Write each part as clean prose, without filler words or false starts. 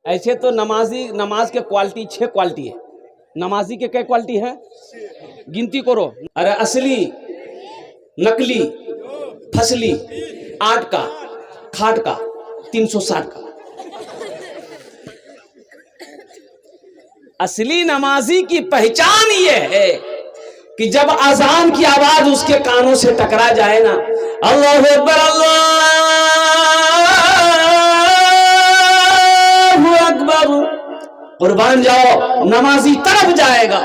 ایسے تو نماز کے کوالٹی 6 کوالٹی ہے. نمازی کے کیا کوالٹی ہے گنتی کرو. ارے اصلی، نقلی، فصلی، 8 کا، کھاٹ کا، 360 کا. اصلی نمازی کی پہچان یہ ہے کہ جب اذان کی آواز اس کے کانوں سے ٹکرا جائے نا، اللہ اکبر اللہ اکبر، قربان جاؤ، نمازی طرف جائے گا.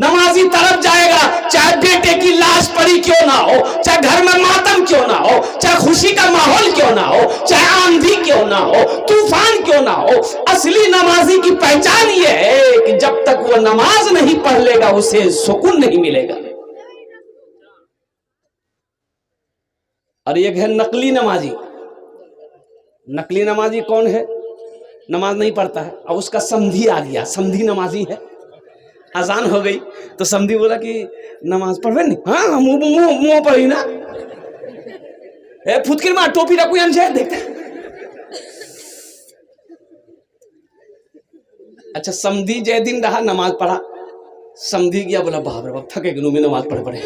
نمازی طرف جائے گا، چاہے بیٹے کی لاش پڑی کیوں نہ ہو، چاہے گھر میں ماتم کیوں نہ ہو، چاہے خوشی کا ماحول کیوں نہ ہو، چاہے آندھی کیوں نہ ہو، طوفان کیوں نہ ہو. اصلی نمازی کی پہچان یہ ہے کہ جب تک وہ نماز نہیں پڑھ لے گا اسے سکون نہیں ملے گا. اور ایک ہے نقلی نمازی. نقلی نمازی کون ہے؟ نماز نہیں پڑھتا ہے، اب اس کا سمدھی آ گیا، سمدھی نمازی ہے. اذان ہو گئی تو سمدھی بولا کہ نماز پڑھوے نہیں، ہاں منہ پڑھی نا، اے پھتکر ماں ٹوپی رکھو یہاں سے دیکھتے. اچھا سمدھی جے دن رہا نماز پڑھا، سمدھی گیا بولا باپ رے باپ تھکے گنو میں نماز پڑھے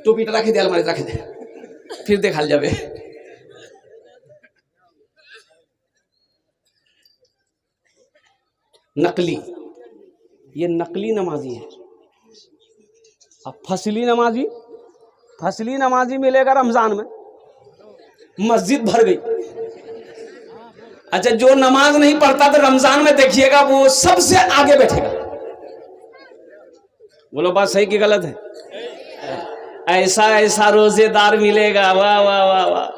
ٹوپی رکھے دے الماری رکھے دے پھر دیکھا جاوے. نقلی، یہ نقلی نمازی ہے. اب فصلی نمازی، فصلی نمازی ملے گا رمضان میں، مسجد بھر گئی. اچھا جو نماز نہیں پڑھتا تو رمضان میں دیکھیے گا وہ سب سے آگے بیٹھے گا. بولو بات صحیح کی غلط ہے؟ ایسا روزے دار ملے گا، واہ واہ واہ واہ.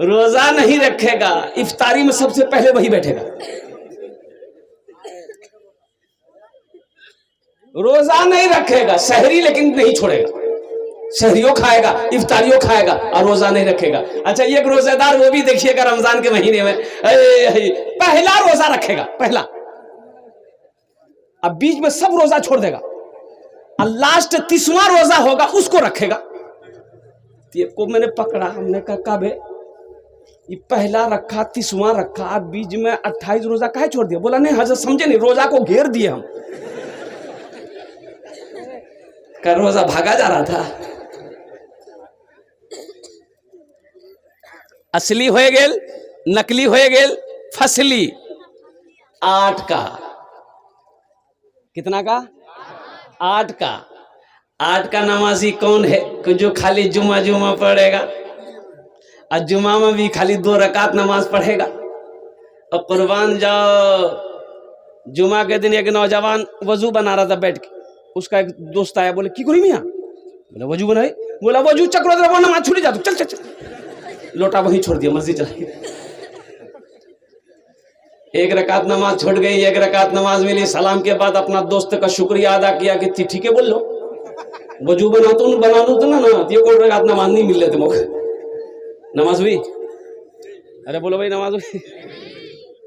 روزہ نہیں رکھے گا، افطاری میں سب سے پہلے وہی بیٹھے گا. روزہ نہیں رکھے گا، سحری لیکن نہیں چھوڑے گا، سحریوں کھائے گا، افطاریوں کھائے گا اور روزہ نہیں رکھے گا. اچھا ایک روزہ دار وہ بھی دیکھیے گا رمضان کے مہینے میں پہلا روزہ رکھے گا، پہلا، اب بیچ میں سب روزہ چھوڑ دے گا، اور لاسٹ 30واں روزہ ہوگا اس کو رکھے گا. کو میں نے پکڑا، ہم نے کہا کب ہے یہ پہلا رکھا 30واں رکھا، بیچ میں 28 روزہ کہے چھوڑ دیا؟ بولا نہیں حضرت سمجھے نہیں، روزہ کو گھیر دیے ہم، کا روزہ بھاگا جا رہا تھا. اصلی ہوئے گیل، نقلی ہوئے گیل، فصلی. 8 کا، کتنا کا؟ 8 کا. 8 کا نمازی کون ہے؟ جو خالی جمعہ پڑھے گا، اور جمعہ میں بھی خالی 2 رکعت نماز پڑھے گا. اور قربان جاؤ، جمعہ کے دن ایک نوجوان وضو بنا رہا تھا بیٹھ کے، اس کا ایک دوست آیا، بولے کی کری میاں؟ بولا وضو بنائے. بولا وضو چکرو دے، وہ نماز چھوڑی جا تو چل چل چل، لوٹا وہیں چھوڑ دیا، مسجد چلا گیا. ایک رکعت نماز چھوڑ گئی، ایک رکعت نماز ملی، سلام کے بعد اپنا دوست کا شکریہ ادا کیا کہ ٹھیک ہے بول لو، وضو بنا دو تو نا یہ کوئی رکعت نماز نہیں مل رہے تھے موقع. نماز ہوئی؟ ارے بولو بھائی نماز ہوئی.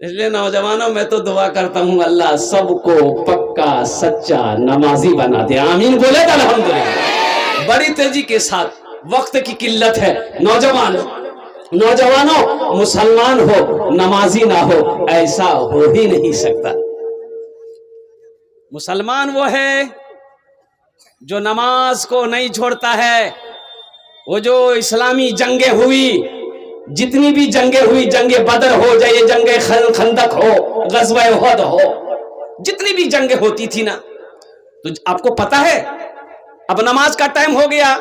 اس لیے نوجوانوں میں تو دعا کرتا ہوں اللہ سب کو پکا سچا نمازی بنا دے، آمین بولے گا الحمدللہ. بڑی تیزی کے ساتھ، وقت کی قلت ہے، نوجوانوں مسلمان ہو نمازی نہ ہو ایسا ہو ہی نہیں سکتا. مسلمان وہ ہے جو نماز کو نہیں چھوڑتا ہے. وہ جو اسلامی جنگیں ہوئی، جتنی بھی جنگیں ہوئی، جنگ بدر ہو جائے، جنگ خندق ہو، غزوہ احد ہو، جتنی بھی جنگیں ہوتی تھی نا، تو آپ کو پتا ہے اب نماز کا ٹائم ہو گیا،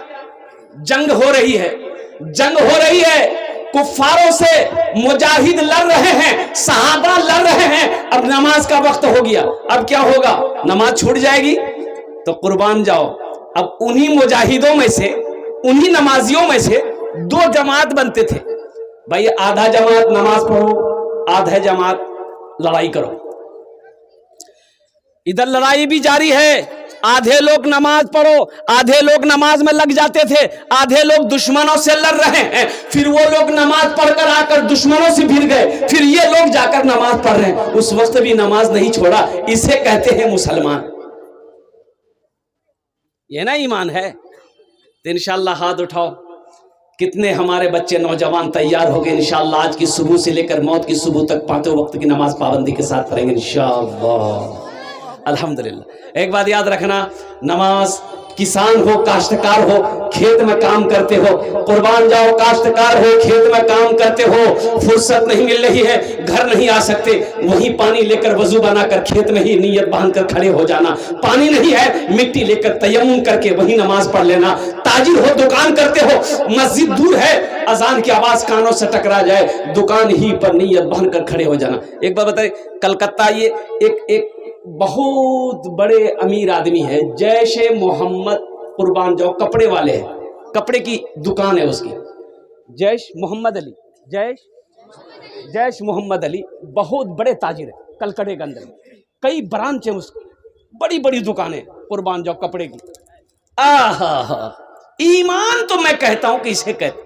جنگ ہو رہی ہے، جنگ ہو رہی ہے، کفاروں سے مجاہد لڑ رہے ہیں، صحابہ لڑ رہے ہیں، اب نماز کا وقت ہو گیا، اب کیا ہوگا؟ نماز چھوٹ جائے گی. تو قربان جاؤ، اب انہی مجاہدوں میں سے، انہی نمازیوں میں سے 2 جماعت بنتے تھے. بھائی آدھا جماعت نماز پڑھو، آدھا جماعت لڑائی کرو. ادھر لڑائی بھی جاری ہے، آدھے لوگ نماز پڑھو، آدھے لوگ نماز میں لگ جاتے تھے، آدھے لوگ دشمنوں سے لڑ رہے ہیں، پھر وہ لوگ نماز پڑھ کر آ کر دشمنوں سے بھڑ گئے، پھر یہ لوگ جا کر نماز پڑھ رہے ہیں، اس وقت بھی نماز نہیں چھوڑا. اسے کہتے ہیں مسلمان. یہ نا ایمان ہے. تو انشاءاللہ ہاتھ اٹھاؤ कितने हमारे बच्चे नौजवान तैयार हो गए इंशाअल्लाह, आज की सुबह से लेकर मौत की सुबह तक पांचों वक्त की नमाज पाबंदी के साथ पढ़ेंगे इंशाअल्लाह। अल्हम्दुलिल्लाह। एक बात याद रखना, नमाज किसान हो, काश्तकार हो, खेत में काम करते हो, कुर्बान जाओ, काश्तकार हो, खेत में काम करते हो, फुर्सत नहीं मिल रही है, घर नहीं आ सकते, वहीं पानी लेकर वजू बनाकर खेत में ही नियत बांधकर खड़े हो जाना। पानी नहीं है, मिट्टी लेकर तयम्मुम करके वहीं नमाज पढ़ लेना। ताजिर हो, दुकान करते हो, मस्जिद दूर है, अजान की आवाज कानों से टकरा जाए, दुकान ही पर नियत बांधकर खड़े हो जाना। एक बात बताइए, कलकत्ता ये एक बहुत बड़े अमीर आदमी है, जैशे मोहम्मद, कुर्बान जाओ, कपड़े वाले हैं, कपड़े की दुकान है उसकी, जैश मोहम्मद अली, जैश मोहम्मद अली, बहुत बड़े ताजिर है कलकत्ते के अंदर, कई ब्रांच है उसकी, बड़ी बड़ी दुकानें, कुर्बान जाओ, कपड़े की। ईमान तो मैं कहता हूं कि इसे कहते,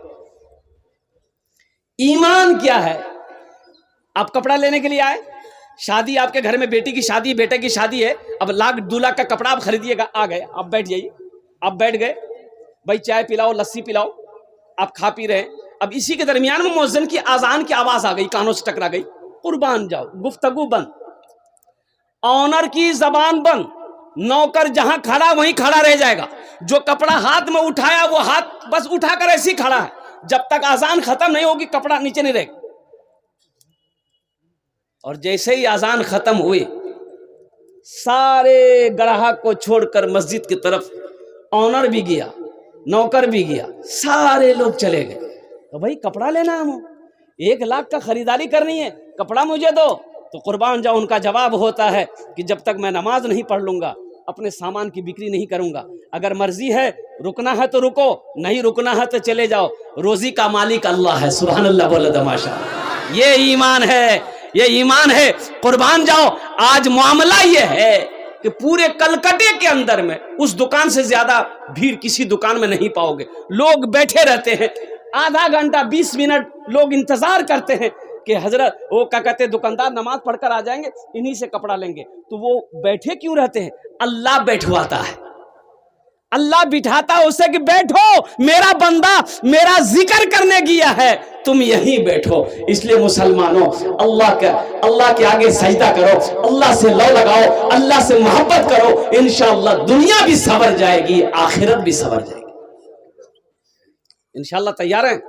ईमान क्या है? आप कपड़ा लेने के लिए आए, शादी आपके घर में, बेटी की शादी, बेटे की शादी है, अब 1,00,000-2,00,000 का कपड़ा आप खरीदिएगा, आ गए, आप बैठ जाइए, आप बैठ गए, भाई चाय पिलाओ, लस्सी पिलाओ, आप खा पी रहे हैं, अब इसी के दरमियान में मुअज्जिन की आजान की आवाज आ गई, कानों से टकरा गई, कुर्बान जाओ, गुफ्तगू बंद, ऑनर की जबान बंद, नौकर जहां खड़ा वहीं खड़ा रह जाएगा, जो कपड़ा हाथ में उठाया वो हाथ बस उठाकर ऐसे ही खड़ा है, जब तक आजान खत्म नहीं होगी कपड़ा नीचे नहीं रहेगा। और जैसे ही आजान खत्म हुई, सारे ग्राहक को छोड़कर मस्जिद की तरफ ऑनर भी गया, नौकर भी गया, सारे लोग चले गए। तो भाई कपड़ा लेना है, हम 1,00,000 का खरीदारी करनी है, कपड़ा मुझे दो। तो कुर्बान जाओ, उनका जवाब होता है कि जब तक मैं नमाज नहीं पढ़ लूंगा अपने सामान की बिक्री नहीं करूंगा। अगर मर्जी है रुकना है तो रुको, नहीं रुकना है तो चले जाओ, रोजी का मालिक अल्लाह है। सुभान अल्लाह बोले तमाशा। ये ईमान है, ये ईमान है। कुर्बान जाओ, आज मामला ये है कि पूरे कलकत्ते के अंदर में उस दुकान से ज्यादा भीड़ किसी दुकान में नहीं पाओगे। लोग बैठे रहते हैं, आधा घंटा 20 मिनट लोग इंतजार करते हैं कि हजरत वो क्या कहते हैं, दुकानदार नमाज पढ़कर आ जाएंगे, इन्हीं से कपड़ा लेंगे। तो वो बैठे क्यों रहते हैं? अल्लाह बैठवाता है, अल्लाह बिठाता है उसे कि बैठो, मेरा बंदा मेरा जिक्र करने गया है, तुम यहीं बैठो। इसलिए मुसलमानों, अल्लाह के आगे सजदा करो, अल्लाह से लौ लगाओ, अल्लाह से मोहब्बत करो, इंशाअल्लाह दुनिया भी सवर जाएगी, आखिरत भी सवर जाएगी। इंशाअल्लाह तैयार हैं?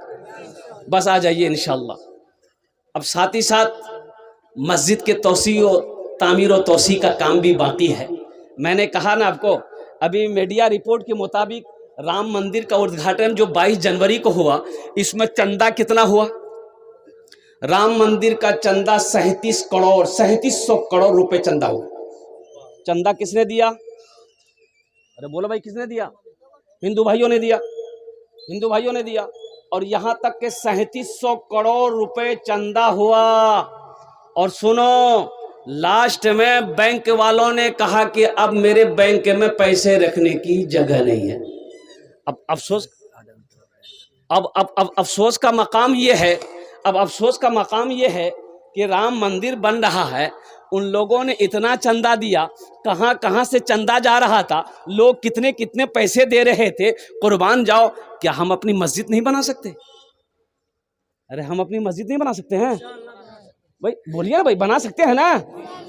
बस आ जाइए इंशाअल्लाह। अब साथ ही साथ मस्जिद के तामीर और तोसी का काम भी बाकी है। मैंने कहा ना आपको, अभी मीडिया रिपोर्ट के मुताबिक राम मंदिर का उद्घाटन जो 22 जनवरी को हुआ, इसमें चंदा कितना हुआ? राम मंदिर का चंदा 3700 करोड़ रुपए चंदा हुआ। चंदा किसने दिया? अरे बोलो भाई, किसने दिया? हिंदू भाइयों ने दिया, हिंदू भाइयों ने दिया। और यहां तक के 3700 करोड़ रुपए चंदा हुआ। और सुनो, लास्ट में बैंक वालों ने कहा कि अब मेरे बैंक में पैसे रखने की जगह नहीं है। अब अफसोस, अब अफसोस का मकाम ये है, अब अफसोस का मकाम ये है कि राम मंदिर बन रहा है, उन लोगों ने इतना चंदा दिया, कहां कहां से चंदा जा रहा था, लोग कितने कितने पैसे दे रहे थे। कुर्बान जाओ, क्या हम अपनी मस्जिद नहीं बना सकते? अरे हम अपनी मस्जिद नहीं बना सकते हैं भाई? बोलिए ना भाई, बना सकते हैं ना?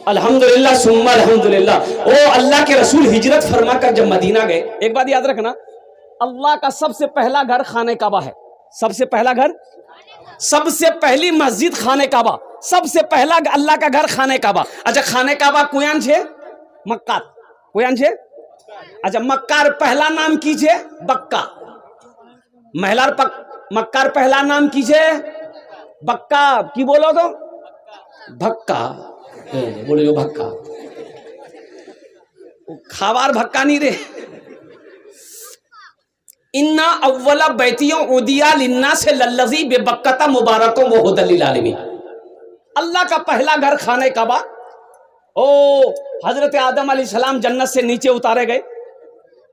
अल्हम्दुलिल्लाह सुम्मा अल्हम्दुलिल्लाह। ओ अल्लाह के रसूल हिजरत फरमा कर जब मदीना गए, एक बात याद रखना, अल्लाह का सबसे पहला घर खाने काबा है। सबसे पहला घर, सबसे पहली मस्जिद खाने काबा, सबसे पहला अल्लाह का घर खाने काबा। अच्छा, खाने काबा कुयान छे मक्का, कुयान छे। अच्छा, मक्कार पहला नाम कीजिए बक्का, महिलार मक्कार पहला नाम कीजिए बक्का। की बोलो तो भक्का, बोले जो भक्का, खाबार भक्का नहीं रे। इन्ना अव्वला बैतियों उदिया लिन्ना से लल्लजी बेबक्कता मुबारकों वो हुदल लिल आलमीन। अल्लाह का पहला घर खाने काबा। ओ हजरत आदम अलैहिस्सलाम जन्नत से नीचे उतारे गए,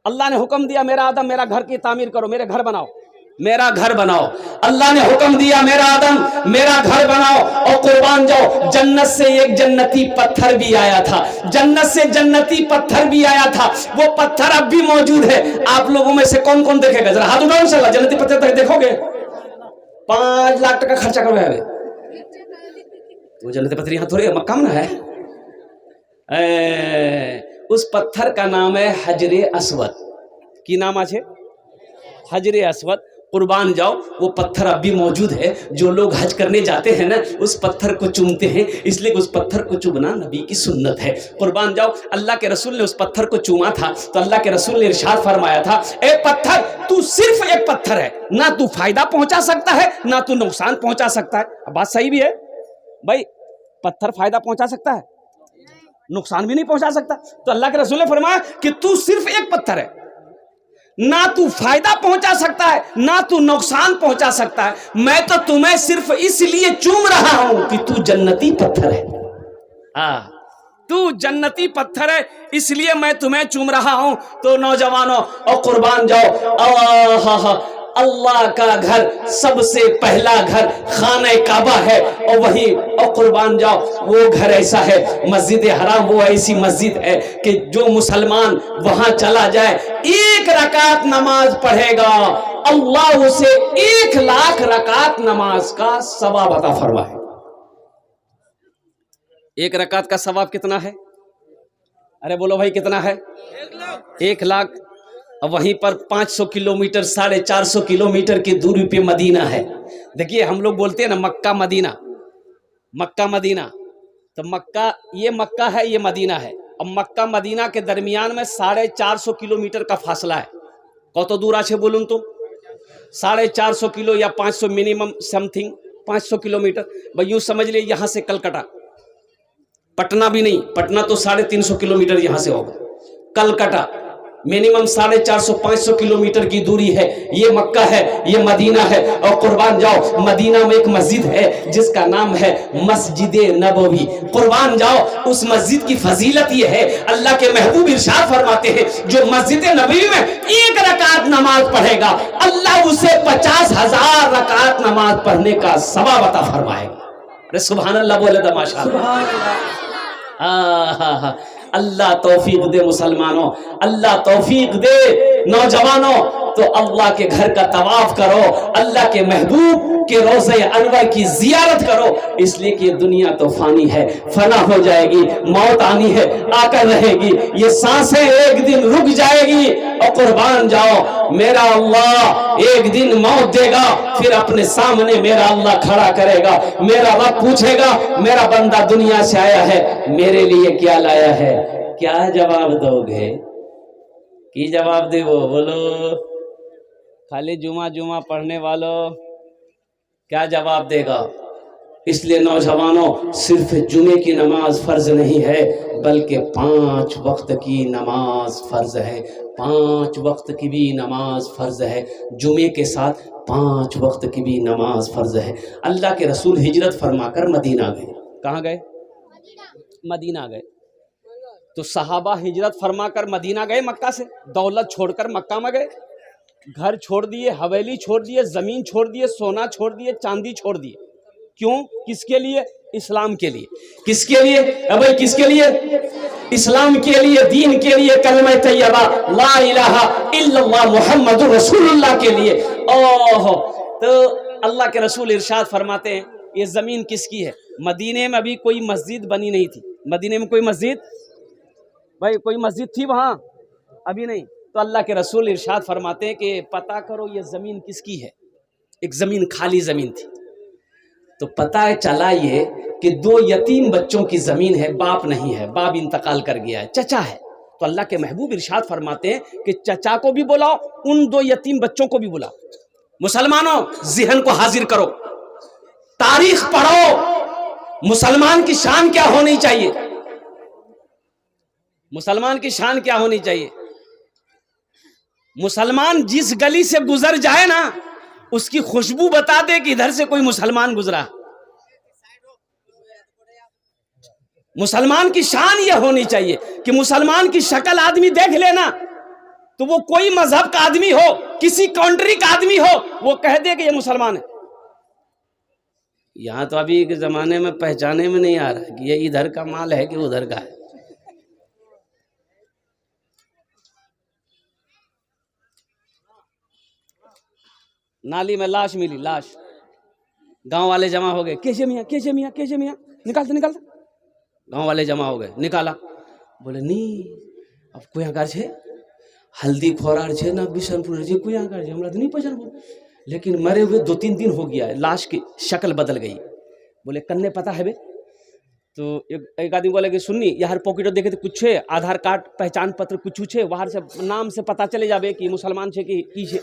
अल्लाह ने हुक्म दिया, मेरा आदम मेरा घर की तामीर करो, मेरे घर बनाओ, मेरा घर बनाओ। अल्लाह ने हुक्म दिया, मेरा आदम मेरा घर बनाओ। और कुर्बान जाओ, जन्नत से एक जन्नती पत्थर भी आया था, जन्नत से जन्नती पत्थर भी आया था। वो पत्थर अब भी मौजूद है। आप लोगों में से कौन कौन देखेगा? जरा हाथ उठाओ, इंशाल्लाह जन्नती पत्थर तक देखोगे। 5 लाख टका खर्चा करवाया है तो जन्नत पत्थर यहाँ थोड़े मक्का में ना है। उस पत्थर का नाम है हजरे अस्वद। की नाम है? हजरे अस्वद। कुर्बान जाओ, वो पत्थर अब भी मौजूद है। जो लोग हज करने जाते हैं ना, उस पत्थर को चूमते हैं, इसलिए उस पत्थर को चूमना नबी की सुन्नत है। कुर्बान जाओ, अल्लाह के रसूल ने उस पत्थर को चूमा था तो अल्लाह के रसूल ने इरशाद फरमाया था, ए पत्थर, तू सिर्फ एक पत्थर है, ना तू फायदा पहुंचा सकता है ना तू नुकसान पहुंचा सकता है। अब बात सही भी है भाई, पत्थर फायदा पहुंचा सकता है, नुकसान भी नहीं पहुंचा सकता। तो अल्लाह के रसूल ने फरमाया कि तू सिर्फ एक पत्थर है, ना तू फायदा पहुंचा सकता है ना तू नुकसान पहुंचा सकता है। मैं तो तुम्हें सिर्फ इसलिए चूम रहा हूं कि तू जन्नती पत्थर है। तू जन्नती पत्थर है, इसलिए मैं तुम्हें चूम रहा हूं। तो नौजवानों और कुर्बान जाओ, अल्लाह का घर सबसे पहला घर खाने काबा है, और वही और कुर्बान जाओ, वो घर ऐसा है, मस्जिद हराम वो ऐसी मस्जिद है कि जो मुसलमान वहां चला जाए, 1 रकात नमाज पढ़ेगा, अल्लाह उसे 1 लाख रकात नमाज का सवाब अता फरमाए। 1 रकात का सवाब कितना है? अरे बोलो भाई कितना है? 1 लाख। अब वहीं पर 500 किलोमीटर 450 किलोमीटर की दूरी पे मदीना है। देखिए हम लोग बोलते हैं ना मक्का मदीना, मक्का मदीना, तो मक्का ये मक्का है, ये मदीना है। अब मक्का मदीना के दरमियान में 450 किलोमीटर का फासला है। कत दूर आछे बोलून तो? 450 किलो या 500 मिनिमम समथिंग 500 किलोमीटर। भाई यूँ समझ लिए यहाँ से कलकत्ता, पटना भी नहीं, पटना तो 350 किलोमीटर यहाँ से होगा, कलकत्ता मिनिमम 450-500 किलोमीटर की दूरी है। ये मक्का है, ये मदीना है। और कुर्बान जाओ, मदीना में एक मस्जिद है जिसका नाम है मस्जिद नबवी। कुर्बान जाओ, उस मस्जिद की फजीलत ये है, अल्लाह के महबूब इरशाद फरमाते हैं, जो मस्जिद नबवी में 1 रकात नमाज पढ़ेगा, अल्लाह उसे 50,000 रकात नमाज पढ़ने का सवाब अता फरमाएगा। अरे सुभान अल्लाह बोले तो माशाअल्लाह। अल्लाह तौफीक दे मुसलमानों, अल्लाह तौफीक दे नौजवानों। तो अल्लाह के घर का तवाफ करो, अल्लाह के महबूब के रोज़े अनवर की जियारत करो, इसलिए कि ये दुनिया तो फानी है, फना हो जाएगी, मौत आनी है, आकर रहेगी, ये सांसें एक दिन रुक जाएगी। और कुर्बान जाओ, मेरा अल्लाह एक दिन मौत देगा, फिर अपने सामने मेरा अल्लाह खड़ा करेगा, मेरा रब पूछेगा, मेरा बंदा दुनिया से आया है, मेरे लिए क्या लाया है? क्या जवाब दोगे? की जवाब दे वो बोलो? खाली जुमा जुमा पढ़ने वालों क्या जवाब देगा? इसलिए नौजवानों, सिर्फ जुमे की नमाज फर्ज नहीं है, बल्कि 5 वक्त की नमाज फर्ज है। 5 वक्त की भी नमाज फर्ज है, जुमे के साथ 5 वक्त की भी नमाज फर्ज है। अल्लाह के रसूल हिजरत फरमाकर मदीना गए। कहाँ गए? मदीना गए। तो सहाबा हिजरत फरमाकर मदीना गए, मक्का से दौलत छोड़कर मक्का में गए, घर छोड़ दिए, हवेली छोड़ दिए, जमीन छोड़ दिए, सोना छोड़ दिए, चांदी छोड़ दिए। क्यों? किसके लिए? इस्लाम के लिए। किसके लिए? भाई किसके लिए? इस्लाम के लिए, दीन के लिए, कलमा तैयबा ला इलाहा इल्लल्लाह मुहम्मदुर रसूलुल्लाह के लिए। ओह, तो अल्लाह के रसूल इरशाद फरमाते हैं, ये जमीन किसकी है? मदीने में अभी कोई मस्जिद बनी नहीं थी। मदीने में कोई मस्जिद, भाई कोई मस्जिद थी वहां? अभी नहीं। तो अल्लाह के रसूल इरशाद फरमाते हैं कि पता करो ये ज़मीन किसकी है। एक ज़मीन, खाली ज़मीन थी। तो पता है चला ये कि 2 यतीम बच्चों की ज़मीन है, बाप नहीं है, बाप इंतकाल कर गया है, चचा है। तो अल्लाह के महबूब इरशाद फरमाते हैं कि चचा को भी बुलाओ, उन 2 यतीम बच्चों को भी बुलाओ। मुसलमानों, ज़हन को हाजिर करो, तारीख पढ़ो, मुसलमान की शान क्या होनी चाहिए, मुसलमान की शान क्या होनी चाहिए। मुसलमान जिस गली से गुजर जाए ना, उसकी खुशबू बता दे कि इधर से कोई मुसलमान गुजरा। मुसलमान की शान यह होनी चाहिए कि मुसलमान की शक्ल आदमी देख लेना, तो वो कोई मजहब का आदमी हो, किसी कंट्री का आदमी हो, वो कह दे कि ये मुसलमान है। यहां तो अभी के जमाने में पहचाने में नहीं आ रहा कि ये इधर का माल है कि उधर का है। नाली में लाश मिली, लाश गांव वाले जमा हो गए, कैसे मियाँ कैसे मियाँ कैसे मियाँ, निकालते निकालते। गांव वाले जमा हो गए, निकाला, बोले नहीं अब कोई आकार छे हल्दी खोरार छे ना बिशनपुर जी कोई आकार छे हमरा तो नहीं पहचान बोल, लेकिन मरे हुए 2-3 दिन हो गया है, लाश की शक्ल बदल गई। बोले कन्ने पता है बे? तो एक आदमी बोले कि सुननी यार पॉकेट देखे तो कुछ है, आधार कार्ड पहचान पत्र कुछ छे, बाहर से नाम से पता चले जाबे कि मुसलमान छे कि की छे।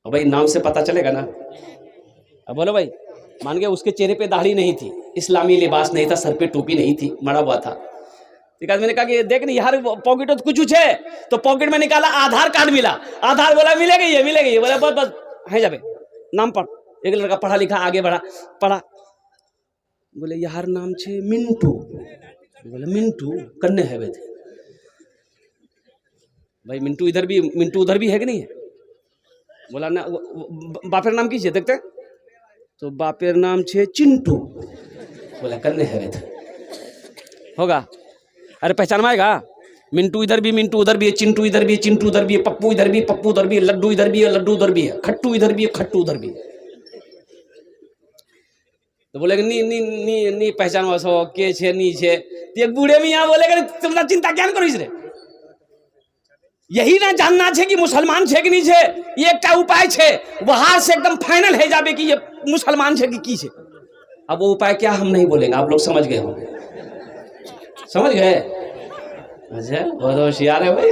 अब भाई नाम से पता चलेगा ना। अब बोलो भाई मान गए उसके चेहरे पे दाढ़ी नहीं थी, इस्लामी लिबास नहीं था, सर पे टोपी नहीं थी, मरा हुआ था। एक आदमी ने कहा कि देख नहीं यार पॉकेट तो कुछ है, तो पॉकेट में निकाला, आधार कार्ड मिला, आधार बोला मिलेगा ये बोला बस बस है जाबे नाम पढ़। एक लड़का पढ़ा लिखा आगे बढ़ा, पढ़ा, बोले यार नाम छे मिंटू, बोले मिंटू कन्ने है थे भाई, मिंटू इधर भी मिंटू उधर भी है कि नहीं है? बोला ना बापेर नाम की छे देखते, तो बापेर नाम छे चिंटू, बोला कन्ने है थे होगा। अरे पहचान में आएगा, मिंटू इधर भी मिंटू उधर भी है, चिंटू इधर भी चिंटू उधर भी है, पप्पू इधर भी पप्पू उधर भी है, लड्डू इधर भी है लड्डू उधर भी है, खट्टू इधर भी है खट्टू उधर भी है। तो बोले कि नी नी नी नी पहचान वासो के छे नी छे। तो एक बूढ़े मियां बोले कि तुमरा चिंता क्या करो रे, यही ना जानना छे कि मुसलमान छे कि नहीं छे, ये एक उपाय छे, वहां से एकदम फाइनल है जाबे कि ये मुसलमान छे कि की छे। अब वो उपाय क्या हम नहीं बोलेंगे, आप लोग समझ गए होंगे, समझ गए? अच्छा बहुत होशियार है भाई,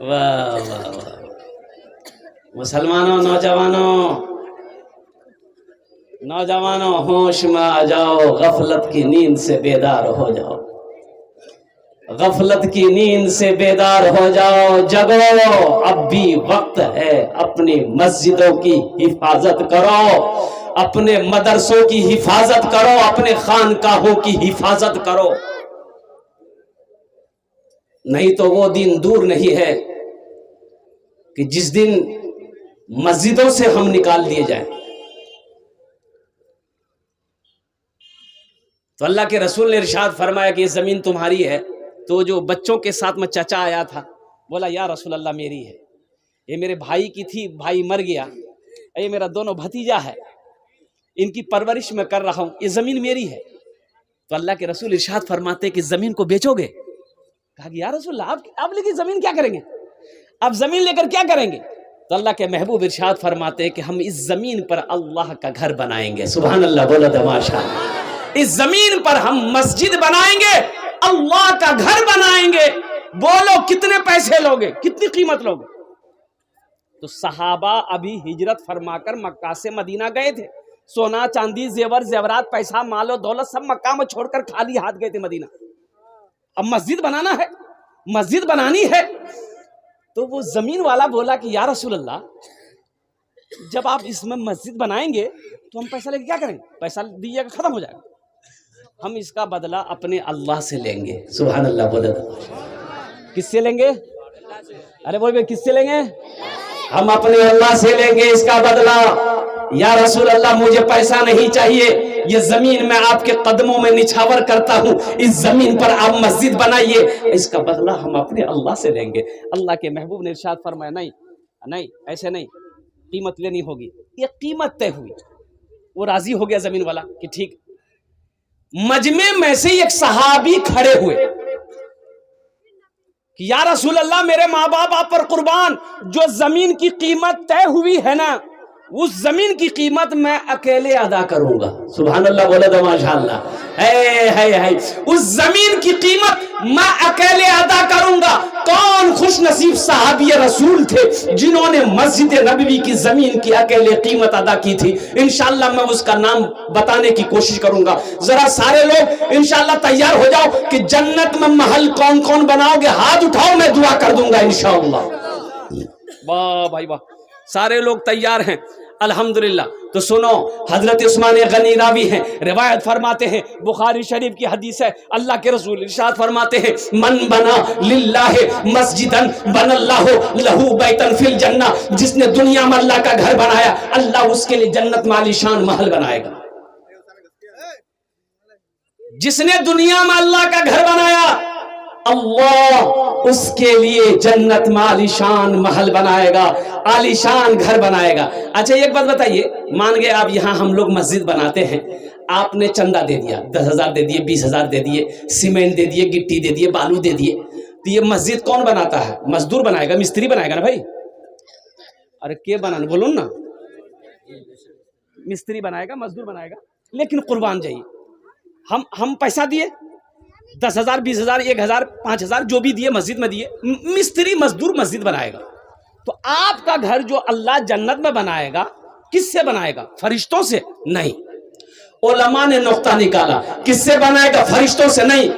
वाह वाह वाह। मुसलमानों नौजवानों होश में आ जाओ, गफलत की नींद से बेदार हो जाओ, गफलत की नींद से बेदार हो जाओ, जगो अब भी वक्त है, अपनी मस्जिदों की हिफाजत करो, अपने मदरसों की हिफाजत करो, अपने खानकाहों की हिफाजत करो, नहीं तो वो दिन दूर नहीं है कि जिस दिन मस्जिदों से हम निकाल दिए जाएं। तो अल्लाह के रसूल ने इरशाद फरमाया कि ये जमीन तुम्हारी है। तो जो बच्चों के साथ में चाचा आया था, बोला या रसूल अल्लाह मेरी है, ये मेरे भाई की थी, भाई मर गया, ये मेरा दोनों भतीजा है, इनकी परवरिश मैं कर रहा हूं, ये जमीन मेरी है। तो अल्लाह के रसूल इरशाद फरमाते कि जमीन को बेचोगे? कहा कि या रसूल आप लेकिन जमीन क्या करेंगे, आप जमीन लेकर क्या करेंगे? तो अल्लाह के महबूब इरशाद फरमाते कि हम इस जमीन पर अल्लाह का घर बनाएंगे। सुभान अल्लाह, बोलो तो माशाअल्लाह। इस जमीन पर हम मस्जिद बनाएंगे, अल्लाह का घर बनाएंगे। बोलो कितने पैसे लोगे, कितनी कीमत लोगे? तो सहाबा अभी हिजरत फरमाकर मक्का से मदीना गए थे, सोना चांदी जेवर जेवरात पैसा मालो दौलत सब मक्का में छोड़कर खाली हाथ गए थे मदीना। अब मस्जिद बनाना है, मस्जिद बनानी है। तो वो जमीन वाला बोला कि या रसूल अल्लाह, जब आप इसमें मस्जिद बनाएंगे तो हम पैसा लेके क्या करेंगे? पैसा दीजिएगा खत्म हो जाएगा, हम इसका बदला अपने अल्लाह से लेंगे। सुभान अल्लाह, बोले किससे लेंगे? अरे बोल किससे लेंगे? हम अपने अल्लाह से लेंगे इसका बदला। या रसूल अल्लाह मुझे पैसा नहीं चाहिए, ये जमीन मैं आपके कदमों में निछावर करता हूँ, इस जमीन पर आप मस्जिद बनाइए, इसका बदला हम अपने अल्लाह से लेंगे। अल्लाह के महबूब ने इरशाद फरमाया नहीं नहीं ऐसे नहीं, कीमत लेनी होगी। ये कीमत तय हुई, वो राजी हो गया जमीन वाला कि ठीक। मजमे में से एक सहाबी खड़े हुए कि या रसूल अल्लाह मेरे माँ बाप आप पर कुर्बान, जो जमीन की कीमत तय हुई है ना, उस जमीन की कीमत मैं अकेले अदा करूंगा। सुभान अल्लाह, बोले तो माशाअल्लाह। है उस जमीन की कीमत मैं अकेले अदा करूंगा। कौन खुश नसीब सहाबी रसूल थे जिन्होंने मस्जिद नबवी की जमीन की अकेले कीमत अदा की थी? इंशाअल्लाह मैं उसका नाम बताने की कोशिश करूंगा। जरा सारे लोग इंशाअल्लाह तैयार हो जाओ कि जन्नत में महल कौन कौन बनाओगे, हाथ उठाओ, मैं दुआ कर दूंगा इंशाअल्लाह। वाह भाई वाह, सारे लोग तैयार हैं अल्हम्दुलिल्लाह। तो सुनो, हजरत उस्मान गनी रावी हैं, रिवायत फरमाते हैं, बुखारी शरीफ की हदीस है, अल्लाह के रसूल इरशाद फरमाते हैं, मन बना लिल्लाहि मस्जिदन बनल्लाहु लहू बैतन फिल जन्ना। जिसने दुनिया में अल्लाह का घर बनाया, अल्लाह उसके लिए जन्नत में आलीशान महल बनाएगा। जिसने दुनिया में अल्लाह का घर बनाया, اللہ اس کے لیے جنت میں عالیشان محل بنائے گا، عالیشان گھر بنائے گا۔ اچھا ایک بات بتائیے، مان گئے آپ یہاں ہم لوگ مسجد بناتے ہیں، آپ نے چندہ دے دیا، 10,000 دے دیے، 20,000 دے دیے، سیمنٹ دے دیے، گٹی دے دیے، بالو دے دیے، تو یہ مسجد کون بناتا ہے؟ مزدور بنائے گا، مستری بنائے گا نا بھائی؟ ارے کیا بنانا بولو نا، مستری بنائے گا، مزدور بنائے گا۔ لیکن قربان جائیے، ہم پیسہ دیے 10,000 20,000 1,000 5,000 جو بھی دیے مسجد میں دیے، مستری مزدور مسجد بنائے گا۔ تو آپ کا گھر جو اللہ جنت میں بنائے گا کس سے بنائے گا؟ فرشتوں سے نہیں۔ علماء نے نقطہ نکالا، کس سے بنائے گا؟ فرشتوں سے نہیں۔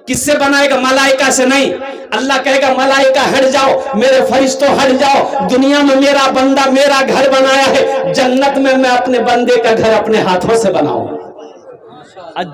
کس سے بنائے گا؟ ملائکہ سے نہیں۔ اللہ کہے گا ملائکہ ہٹ جاؤ، میرے فرشتوں ہٹ جاؤ، دنیا میں میرا بندہ میرا گھر بنایا ہے، جنت میں میں اپنے بندے کا گھر اپنے ہاتھوں سے بناؤں گا۔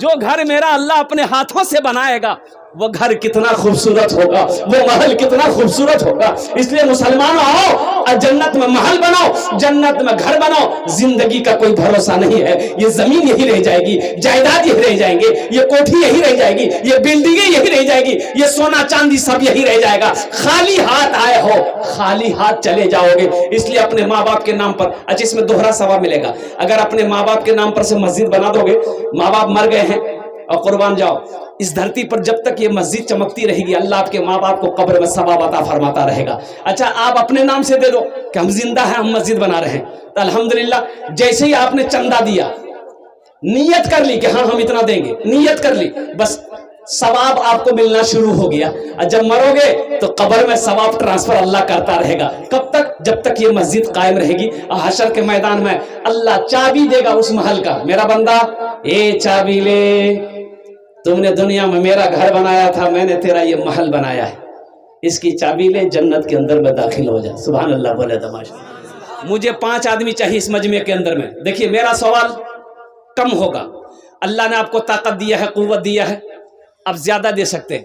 جو گھر میرا اللہ اپنے ہاتھوں سے بنائے گا وہ گھر کتنا خوبصورت ہوگا، وہ محل کتنا خوبصورت ہوگا۔ اس لیے مسلمانوں آؤ، جنت میں محل بناؤ، جنت میں گھر بناؤ۔ زندگی کا کوئی بھروسہ نہیں ہے، یہ زمین یہی رہ جائے گی، جائیداد یہی رہ جائیں گے، یہ کوٹھی یہی رہ جائے گی، یہ بلڈنگیں یہی رہ جائے گی، یہ سونا چاندی سب یہی رہ جائے گا۔ خالی ہاتھ آئے ہو، خالی ہاتھ چلے جاؤ گے۔ اس لیے اپنے ماں باپ کے نام پر، اچھا اس میں دوہرا ثواب ملے گا، اگر اپنے ماں باپ کے نام پر سے مسجد بنا دو گے، ماں باپ مر گئے ہیں اور قربان جاؤ، اس دھرتی پر جب تک یہ مسجد چمکتی رہے گی اللہ آپ کے ماں باپ کو قبر میں ثواب عطا فرماتا رہے گا۔ اچھا آپ اپنے نام سے دے دو کہ ہم زندہ ہیں، ہم مسجد بنا رہے ہیں، تو الحمدللہ جیسے ہی آپ نے چندہ دیا، نیت کر لی کہ ہاں ہم اتنا دیں گے، نیت کر لی، بس ثواب آپ کو ملنا شروع ہو گیا۔ اور جب مرو گے تو قبر میں ثواب ٹرانسفر اللہ کرتا رہے گا۔ کب تک؟ جب تک یہ مسجد قائم رہے گی۔ اور حشر کے میدان میں اللہ چابی دے گا اس محل کا، میرا بندہ اے چابی لے، تم نے دنیا میں میرا گھر بنایا تھا، میں نے تیرا یہ محل بنایا ہے، اس کی چابی لے، جنت کے اندر میں داخل ہو جا۔ سبحان اللہ بولے دماشا۔ مجھے 5 آدمی چاہیے اس مجمع کے اندر میں۔ دیکھیے میرا سوال کم ہوگا، اللہ نے آپ کو طاقت دیا ہے، قوت دیا ہے، آپ زیادہ دے سکتے ہیں۔